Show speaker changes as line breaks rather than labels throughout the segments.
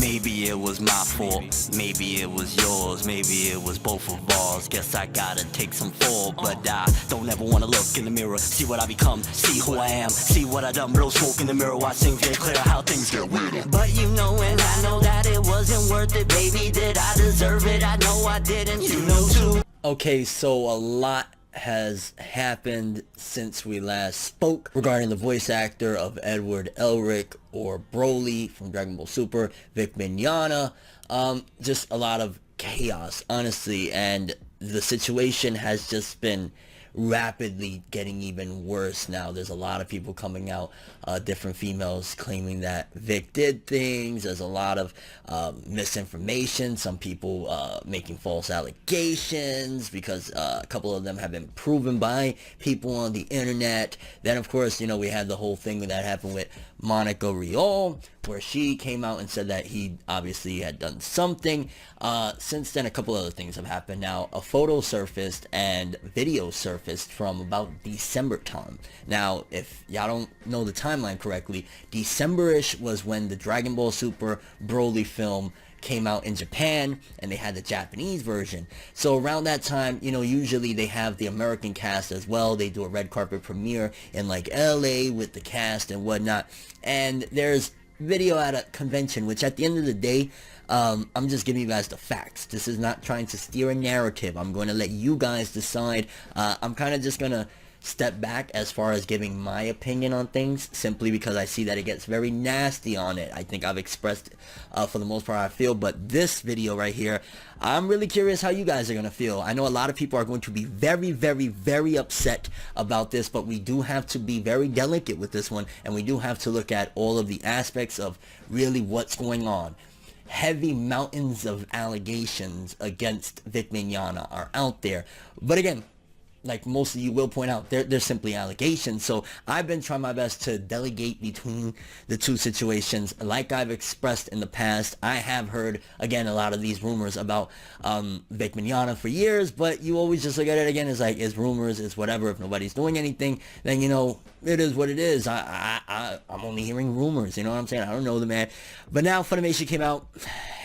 Maybe it was my fault, maybe it was yours, maybe it was both of ours. Guess I gotta take some fall, but I don't ever wanna look in the mirror, see what I become, see who I am, see what I done. Blow smoke in the mirror, watch things get clear, how things get weirder. But you know, and I know that it wasn't worth it, baby. Did I deserve it? I know I didn't, you know too. Okay, so a lot has happened since we last spoke regarding the voice actor of Edward Elric, or Broly from Dragon Ball Super, Vic Mignogna. Just a lot of chaos, honestly, and the situation has just been rapidly getting even worse now. There's a lot of people coming out, different females claiming that Vic did things. There's a lot of misinformation, some people making false allegations because a couple of them have been proven by people on the internet. Then of course, you know, we had the whole thing that happened with Monica Rial, where she came out and said that he obviously had done something. Since then, a couple other things have happened. Now, a photo surfaced and video surfaced from about December time. Now, if y'all don't know the timeline correctly, December-ish was when the Dragon Ball Super Broly film came out in Japan, and they had the Japanese version. So around that time, you know, usually they have the American cast as well. They do a red carpet premiere in like LA with the cast and whatnot. And there's video at a convention, which at the end of the day, I'm just giving you guys the facts. This is not trying to steer a narrative. I'm going to let you guys decide. I'm kind of just going to step back as far as giving my opinion on things, simply because I see that it gets very nasty on it. I think I've expressed for the most part how I feel, but this video right here, I'm really curious how you guys are going to feel. I know a lot of people are going to be very, very, very upset about this, but we do have to be very delicate with this one, and we do have to look at all of the aspects of really what's going on. Heavy mountains of allegations against Vic Mignogna are out there, but again, like most of you will point out, they're simply allegations. So I've been trying my best to delegate between the two situations. Like I've expressed in the past, I have heard, again, a lot of these rumors about Vic Mignogna for years, but you always just look at it again as like, it's rumors, it's whatever. If nobody's doing anything, then, you know, it is what it is. I'm only hearing rumors, you know what I'm saying? I don't know the man. But now Funimation came out,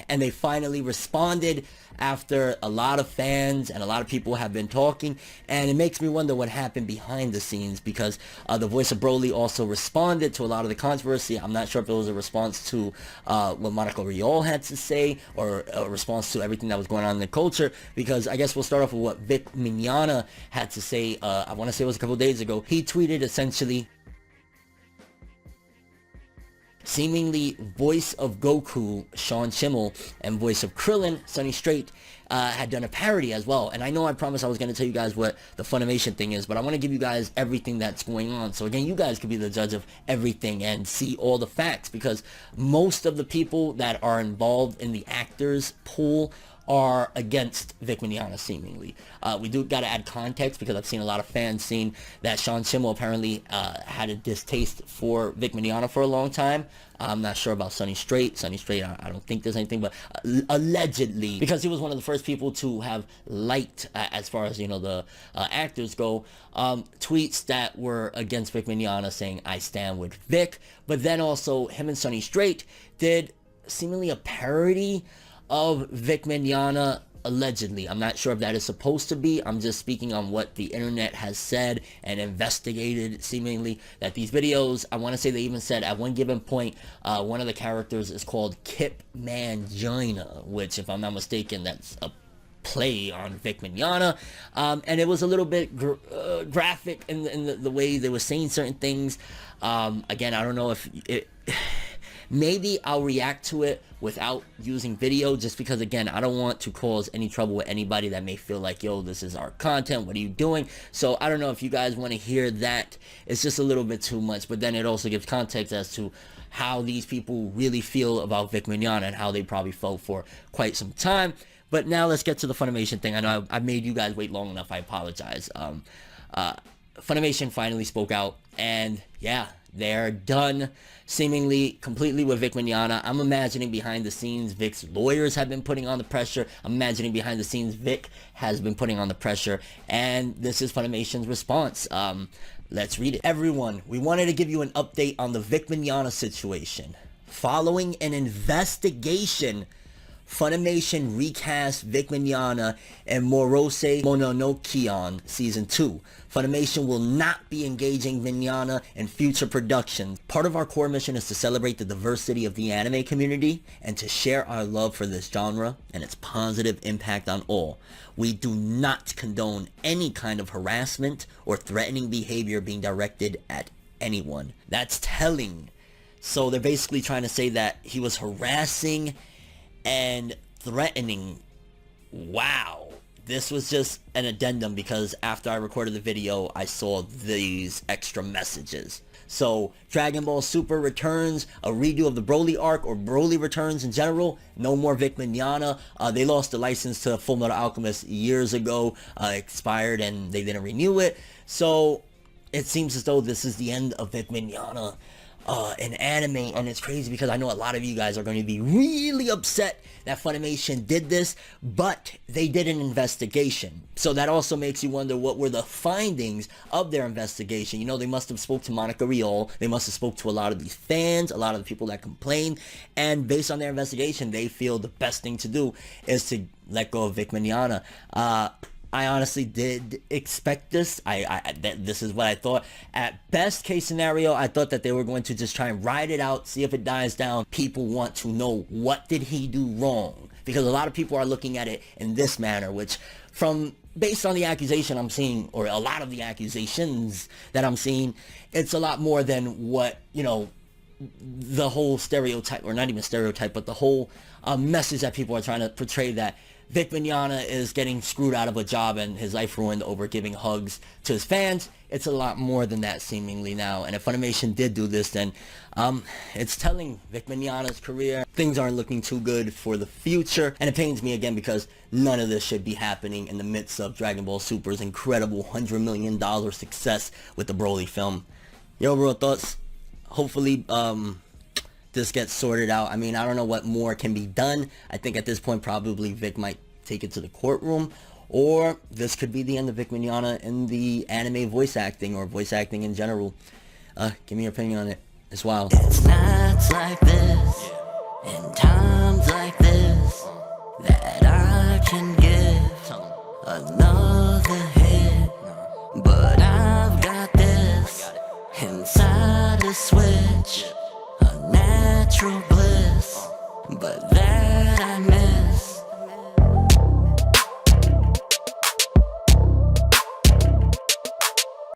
and they finally responded after a lot of fans and a lot of people have been talking, and it makes me wonder what happened behind the scenes, because the voice of Broly also responded to a lot of the controversy. I'm not sure if it was a response to what Monica Rial had to say, or a response to everything that was going on in the culture, because I guess we'll start off with what Vic Mignogna had to say. I want to say it was a couple days ago. He tweeted essentially, seemingly voice of Goku, Sean Schemmel, and voice of Krillin, Sonny Strait, had done a parody as well. And I know I promised I was going to tell you guys what the Funimation thing is, but I want to give you guys everything that's going on. So again, you guys could be the judge of everything and see all the facts, because most of the people that are involved in the actors pool are against Vic Mignogna, seemingly. We do got to add context, because I've seen a lot of fans saying that Sean Schemmel apparently had a distaste for Vic Mignogna for a long time. I'm not sure about Sonny Strait. Sonny Strait, I don't think there's anything, but allegedly, because he was one of the first people to have liked, as far as, you know, the actors go, tweets that were against Vic Mignogna, saying, "I stand with Vic." But then also, him and Sonny Strait did seemingly a parody of Vic Mignogna, allegedly. I'm not sure if that is supposed to be. I'm just speaking on what the internet has said and investigated, seemingly, that these videos, I want to say they even said at one given point, one of the characters is called Kip Mangina, which, if I'm not mistaken, that's a play on Vic Mignogna, and it was a little bit graphic in the way they were saying certain things. Again, I don't know if it... Maybe I'll react to it without using video, just because, again, I don't want to cause any trouble with anybody that may feel like, yo, this is our content, what are you doing? So I don't know if you guys want to hear that. It's just a little bit too much, but then it also gives context as to how these people really feel about Vic Mignogna and how they probably felt for quite some time. But now let's get to the Funimation thing. I know I made you guys wait long enough. I apologize. Funimation finally spoke out, and yeah, they're done seemingly completely with Vic Mignogna. I'm imagining behind the scenes Vic's lawyers have been putting on the pressure. I'm imagining behind the scenes Vic has been putting on the pressure, and this is Funimation's response. Let's read it. Everyone, we wanted to give you an update on the Vic Mignogna situation.
Following an investigation, Funimation recast Vic Mignogna and Morose Mononoke on Season 2. Funimation will not be engaging Mignogna in future productions. Part of our core mission is to celebrate the diversity of the anime community and to share our love for this genre and its positive impact on all. We do not condone any kind of harassment or threatening behavior being directed at anyone. That's telling. So they're basically trying to say that he was harassing and threatening. Wow. This was just an addendum because after I recorded the video, I saw these extra messages. So, Dragon Ball Super returns, a redo of the Broly arc, or Broly returns in general. No more Vic Mignogna. They lost the license to Fullmetal Alchemist years ago, expired, and they didn't renew it. So, it seems as though this is the end of Vic Mignogna in anime, and it's crazy because I know a lot of you guys are going to be really upset that Funimation did this, but they did an investigation. So that also makes you wonder what were the findings of their investigation. You know, they must have spoke to Monica Riol, they must have spoke to a lot of these fans, a lot of the people that complained, and based on their investigation, they feel the best thing to do is to let go of Vic Mignogna. I honestly did expect this. This is what I thought. At best case scenario, I thought that they were going to just try and ride it out, see if it dies down. People want to know, what did he do wrong? Because a lot of people are looking at it in this manner, which based on the accusation I'm seeing, or a lot of the accusations that I'm seeing, it's a lot more than what, you know, the whole stereotype, or not even stereotype, but the whole message that people are trying to portray, that Vic Mignogna is getting screwed out of a job and his life ruined over giving hugs to his fans. It's a lot more than that seemingly now. And if Funimation did do this, then it's telling Vic Mignogna's career things aren't looking too good for the future. And it pains me again because none of this should be happening in the midst of Dragon Ball Super's incredible $100 million success with the Broly film. Your overall thoughts? Hopefully this gets sorted out. I mean, I don't know what more can be done. I think at this point probably Vic might take it to the courtroom, or this could be the end of Vic Mignogna in the anime voice acting, or voice acting in general. Give me your opinion on it as well.
It's nights like this, and times like this, that I can give another hit. But I've got this inside a switch, a natural bliss, but that I